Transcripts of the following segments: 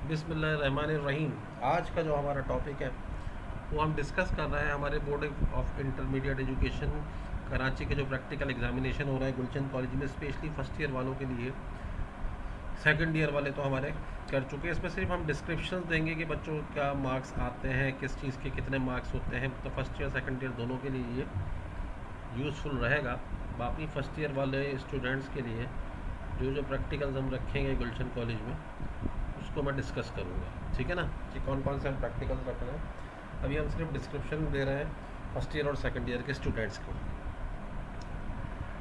बिस्मिल्लाहिर्रहमानिर्रहीम। आज का जो हमारा टॉपिक है वो हम डिस्कस कर रहे हैं हमारे board of intermediate education Karachi के जो प्रैक्टिकल एग्जामिनेशन हो रहा है गुलशन कॉलेज में, स्पेशली फर्स्ट ईयर वालों के लिए। सेकंड ईयर वाले तो हमारे कर चुके हैं। इसमें सिर्फ हम डिस्क्रिप्शन देंगे कि बच्चों को क्या मार्क्स आते हैं, किस चीज़ के कितने मार्क्स होते हैं। तो फर्स्ट ईयर सेकंड ईयर दोनों के लिए ये यूज़फुल रहेगा। बाकी फर्स्ट ईयर वाले स्टूडेंट्स के लिए जो जो प्रैक्टिकल्स हम रखेंगे गुलशन कॉलेज में उसको मैं डिस्कस करूँगा, ठीक है ना, कि कौन कौन से हम प्रैक्टिकल्स रख रहे हैं। अभी हम सिर्फ डिस्क्रिप्शन दे रहे हैं फर्स्ट ईयर और सेकंड ईयर के स्टूडेंट्स को।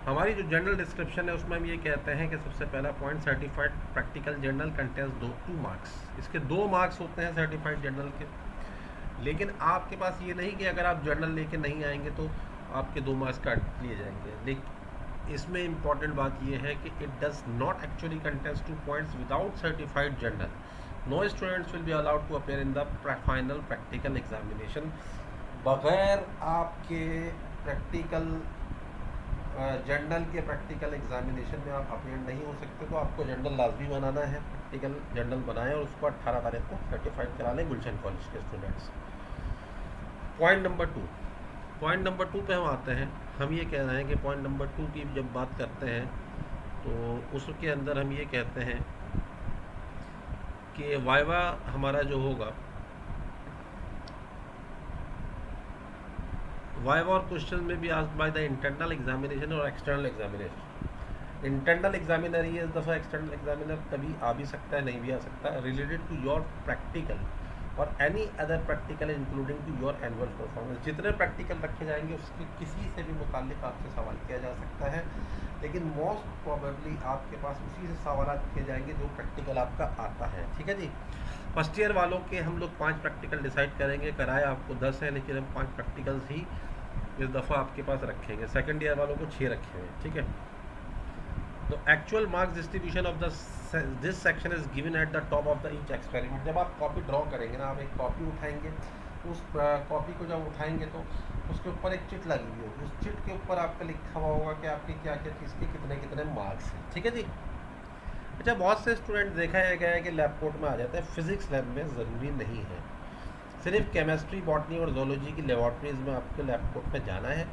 हमारी जो जनरल डिस्क्रिप्शन है उसमें हम ये कहते हैं कि सबसे पहला point, certified practical journal contains 2 marks. इसके 2 मार्क्स होते हैं सर्टिफाइड जर्नल के। लेकिन आपके पास ये नहीं कि अगर आप जर्नल लेके नहीं आएंगे तो आपके 2 मार्क्स काट लिए जाएंगे। लेकिन इसमें इम्पॉर्टेंट बात यह है कि it does not actually contains 2 points without certified journal. No students will be allowed to appear in the final practical examination. बगैर आपके प्रैक्टिकल जर्नल के प्रैक्टिकल एग्जामिनेशन में आप अपीयर नहीं हो सकते। तो आपको जर्नल लाजमी बनाना है, प्रैक्टिकल जर्नल बनाएं और उसको 18 तारीख को सर्टिफाइड करा लें गुलशन कॉलेज के स्टूडेंट्स। पॉइंट नंबर टू पे हम आते हैं। हम ये कह रहे हैं कि पॉइंट नंबर 2 की जब बात करते हैं तो उसके अंदर हम ये कहते हैं कि वाइवा हमारा जो होगा, वाइवा और क्वेश्चन में भी asked by the internal examination और एक्सटर्नल एग्जामिनेशन। इंटरनल एग्जामिनर ये इस दफ़ा एक्सटर्नल एग्जामिनर कभी आ भी सकता है, नहीं भी आ सकता है, रिलेटेड टू योर प्रैक्टिकल और any other practical including to your annual performance. जितने प्रैक्टिकल रखे जाएंगे उसके किसी से भी मुताल्लिक आपसे सवाल किया जा सकता है, लेकिन मोस्ट प्रोबेबली आपके पास उसी से सवाल किए जाएंगे जो प्रैक्टिकल आपका आता है, ठीक है जी। फर्स्ट ईयर वालों के हम लोग 5 प्रैक्टिकल डिसाइड करेंगे, कराए आपको 10 है, लेकिन हम 5 प्रैक्टिकल्स ही इस दफ़ा आपके पास रखेंगे। सेकेंड ईयर वालों को 6 रखेंगे, ठीक है। तो actual marks distribution of this section is given at the top of the each experiment. जब आप कॉपी ड्रॉ करेंगे ना, आप एक कॉपी उठाएंगे, उस कॉपी को जब उठाएंगे तो उसके ऊपर एक चिट लगी हुई होगी। उस चिट के ऊपर आपका लिखा हुआ होगा कि आपकी क्या क्या चीज़ के कितने कितने मार्क्स हैं, ठीक है जी। अच्छा, बहुत से स्टूडेंट देखा गया है कि लैब कोर्ट में आ जाते हैं, फिजिक्स लैब में ज़रूरी नहीं है। सिर्फ केमिस्ट्री, बॉटनी और जोलॉजी की लेबॉर्ट्रीज़ में आपको लैब कोट में जाना है।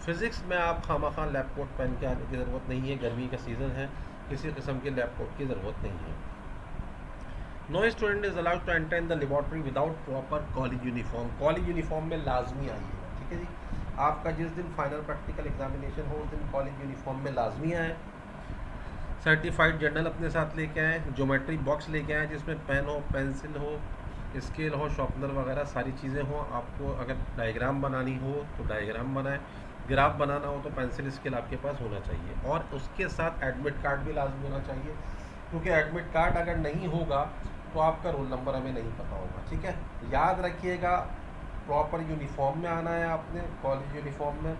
फिज़िक्स में आप खामखा लैब कोट पहन के आने की ज़रूरत नहीं है, गर्मी का सीज़न है, किसी किस्म के लैब कोट की ज़रूरत नहीं है। No student is allowed to enter in the laboratory without proper college uniform. College uniform में लाजमी आइएगा, ठीक है जी। आपका जिस दिन फाइनल प्रैक्टिकल एग्जामिनेशन हो उस दिन कॉलेज यूनिफॉर्म में लाजमी आए। सर्टिफाइड जर्नल अपने साथ लेके आएँ, ज्योमेट्री बॉक्स लेके आएँ जिसमें पेन हो, पेंसिल हो, स्केल हो, शॉर्पनर वगैरह सारी चीज़ें हों। आपको अगर डायग्राम बनानी हो तो डायग्राम बनाएं, ग्राफ बनाना हो तो पेंसिल स्केल आपके पास होना चाहिए। और उसके साथ एडमिट कार्ड भी लाजमी होना चाहिए, क्योंकि एडमिट कार्ड अगर नहीं होगा तो आपका रोल नंबर हमें नहीं पता होगा, ठीक है। याद रखिएगा, प्रॉपर यूनिफॉर्म में आना है आपने, कॉलेज यूनिफॉर्म में।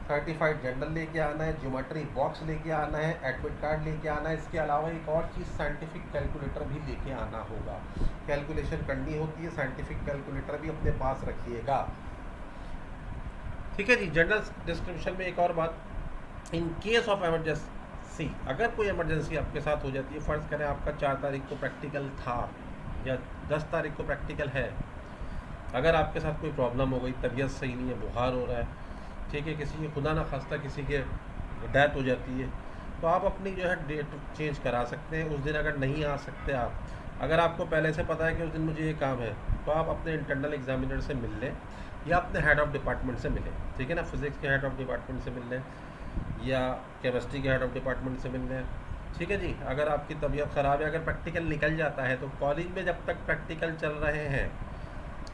सर्टिफाइड जर्नल लेके आना है, ज्योमेट्री बॉक्स लेके आना है, एडमिट कार्ड लेके आना है। इसके अलावा एक और चीज़, साइंटिफिक कैलकुलेटर भी लेके आना होगा। कैलकुलेशन करनी होती है, साइंटिफिक कैलकुलेटर भी अपने पास रखिएगा, ठीक है जी। जनरल डिस्क्रिप्शन में एक और बात, इन केस ऑफ एमरजेंसी, अगर कोई एमरजेंसी आपके साथ हो जाती है, फ़र्ज़ करें आपका 4 तारीख को प्रैक्टिकल था या 10 तारीख को प्रैक्टिकल है, अगर आपके साथ कोई प्रॉब्लम हो गई, तबीयत सही नहीं है, बुखार हो रहा है, ठीक है, किसी की खुदा ना खास्ता किसी के डेथ हो जाती है, तो आप अपनी जो है डेट चेंज करा सकते हैं। उस दिन अगर नहीं आ सकते आप, अगर आपको पहले से पता है कि उस दिन मुझे ये काम है, तो आप अपने इंटरनल एग्जामिनर से मिल लें या अपने हेड ऑफ़ डिपार्टमेंट से मिलें, ठीक है ना। फिज़िक्स के हेड ऑफ़ डिपार्टमेंट से मिल लें या केमिस्ट्री के हेड ऑफ़ डिपार्टमेंट से मिल लें, ठीक है जी। अगर आपकी तबीयत ख़राब है, अगर प्रैक्टिकल निकल जाता है, तो कॉलेज में जब तक प्रैक्टिकल चल रहे हैं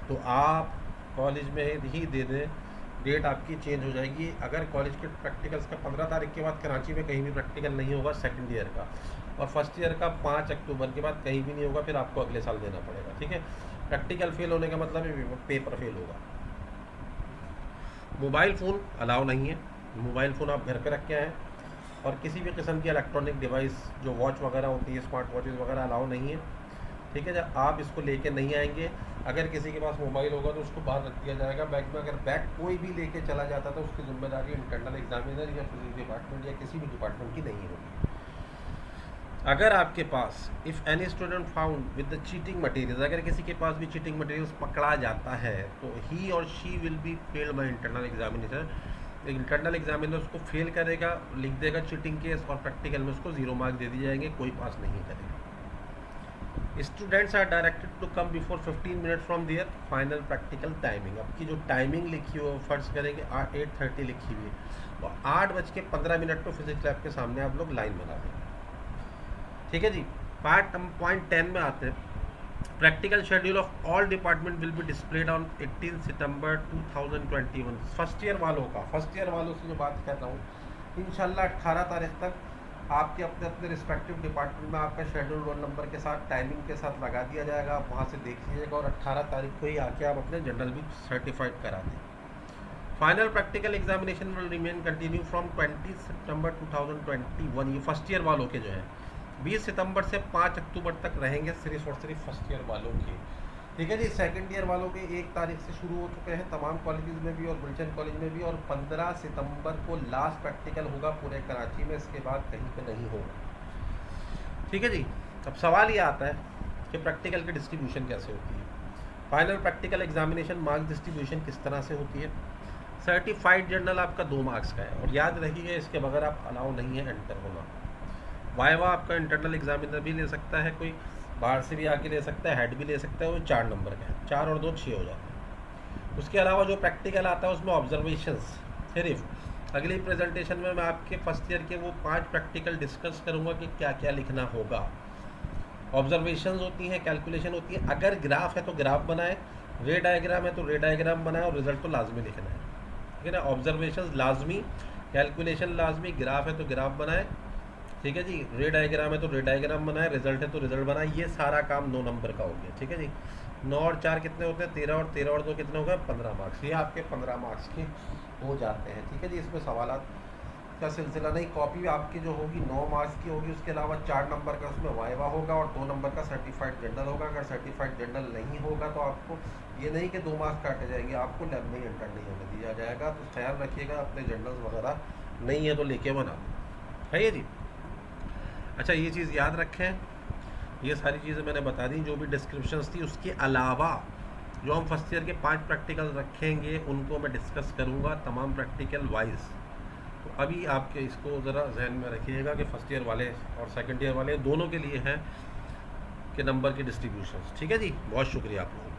तो आप कॉलेज में ही दे दें, डेट आपकी चेंज हो जाएगी। अगर कॉलेज के प्रैक्टिकल्स का 15 तारीख के बाद कराची में कहीं भी प्रैक्टिकल नहीं होगा सेकंड ईयर का, और फर्स्ट ईयर का 5 अक्टूबर के बाद कहीं भी नहीं होगा, फिर आपको अगले साल देना पड़ेगा, ठीक है। प्रैक्टिकल फेल होने का मतलब है पेपर फेल होगा। मोबाइल फ़ोन अलाउ नहीं है, मोबाइल फ़ोन आप घर पे रख के आएँ। और किसी भी किस्म की इलेक्ट्रॉनिक डिवाइस जो वॉच वगैरह होती है, स्मार्ट वॉचेस वगैरह अलाउ नहीं है, ठीक है। जब आप इसको लेके नहीं आएंगे, अगर किसी के पास मोबाइल होगा तो उसको बाहर रख दिया जाएगा बैग में। अगर बैग कोई भी लेके चला जाता तो उसकी जिम्मेदारी इंटरनल एग्जामिनर या फिजिक्स डिपार्टमेंट या किसी भी डिपार्टमेंट की नहीं होगी। अगर आपके पास if any student found with the cheating materials, अगर किसी के पास भी चीटिंग मटेरियल्स पकड़ा जाता है तो ही और she will be failed by internal examination. Internal examiner उसको फेल करेगा, लिख देगा चीटिंग केस, और प्रैक्टिकल में उसको 0 मार्क दे दिए जाएंगे, कोई पास नहीं करेगा। Students are directed to come before 15 minute from their final practical timing. अब की जो टाइमिंग लिखी हो फर्ज करेंगे 8:30 लिखी हुई है, तो 8:15 पर फिजिक्स लैब के सामने आप लोग लाइन बना देंगे। ठीक है जी। पॉइंट 10 में आते हैं। Practical schedule of all department will be displayed on 18 September 2021। First year वालों से जो बात कर रहा हूँ, इंशाल्लाह 18 तारीख तक आपके अपने अपने रिस्पेक्टिव डिपार्टमेंट में आपका शेड्यूल रोल नंबर के साथ टाइमिंग के साथ लगा दिया जाएगा, आप वहाँ से देख लीजिएगा, और 18 तारीख को ही आके आप अपने जनरल भी सर्टिफाइड करा दें। Final practical examination will remain continue from 20 सितंबर 2021। ये फर्स्ट ईयर वालों के जो है 20 सितंबर से 5 अक्टूबर तक रहेंगे, सिर्फ और सिर्फ फर्स्ट ईयर वालों के। ठीक है जी। सेकंड ईयर वालों के 1 तारीख से शुरू हो चुके हैं तमाम कॉलेजेस में भी और गुलशन कॉलेज में भी, और 15 सितंबर को लास्ट प्रैक्टिकल होगा पूरे कराची में, इसके बाद कहीं पे नहीं होगा। ठीक है जी। अब सवाल ये आता है कि प्रैक्टिकल की डिस्ट्रीब्यूशन कैसे होती है। Final practical examination marks distribution किस तरह से होती है। सर्टिफाइड जर्नल आपका 2 मार्क्स का है, और याद रखिए इसके बगैर आप अलाउ नहीं है एंटर होना। वाइवा आपका इंटरनल एग्जामिनर भी ले सकता है, कोई बाहर से भी आके ले सकता है, हेड भी ले सकता है, वो 4 नंबर का है, 4 और 2 6 हो जाते हैं। उसके अलावा जो प्रैक्टिकल आता है उसमें ऑब्जर्वेशंस सिर्फ। अगली प्रेजेंटेशन में मैं आपके फर्स्ट ईयर के वो 5 प्रैक्टिकल डिस्कस करूँगा कि क्या क्या लिखना होगा। ऑब्जर्वेशंस होती हैं, कैलकुलेशन होती है, अगर ग्राफ है तो ग्राफ बनाए, रे डायग्राम है तो रे डायग्राम बनाए, और रिजल्ट तो लाजमी लिखना है। ठीक है ना। ऑब्जर्वेशंस लाजमी, कैलकुलेशन लाजमी, ग्राफ है तो ग्राफ बनाए, ठीक है जी, रे डायग्राम है तो रे डायग्राम बनाए, रिजल्ट है तो रिजल्ट बनाए। ये सारा काम 9 नंबर का हो गया। ठीक है जी। 9 और 4 कितने होते हैं, 13, और 13 और 2 कितने हो गए, 15 मार्क्स। ये आपके 15 मार्क्स के हो जाते हैं। ठीक है जी। इसमें सवालात का सिलसिला नहीं, कॉपी आपकी जो होगी 9 मार्क्स की होगी, उसके अलावा 4 नंबर का उसमें वाइवा होगा, और 2 नंबर का सर्टिफाइड जर्नल होगा। अगर सर्टिफाइड जर्नल नहीं होगा तो आपको ये नहीं कि 2 मार्क्स काटे जाएंगे, आपको लैब में ही एंटर नहीं होने दिया जाएगा। तो ख्याल रखिएगा, अपने जर्नल्स वगैरह नहीं है तो लेके बना है ये जी। अच्छा, ये चीज़ याद रखें, ये सारी चीज़ें मैंने बता दी जो भी डिस्क्रिप्शंस थी। उसके अलावा जो हम फर्स्ट ईयर के 5 प्रैक्टिकल रखेंगे उनको मैं डिस्कस करूँगा तमाम प्रैक्टिकल वाइज। तो अभी आपके इसको ज़रा जहन में रखिएगा कि फर्स्ट ईयर वाले और सेकंड ईयर वाले दोनों के लिए हैं कि नंबर के डिस्ट्रीब्यूशंस। ठीक है जी। बहुत शुक्रिया आप लोगों का।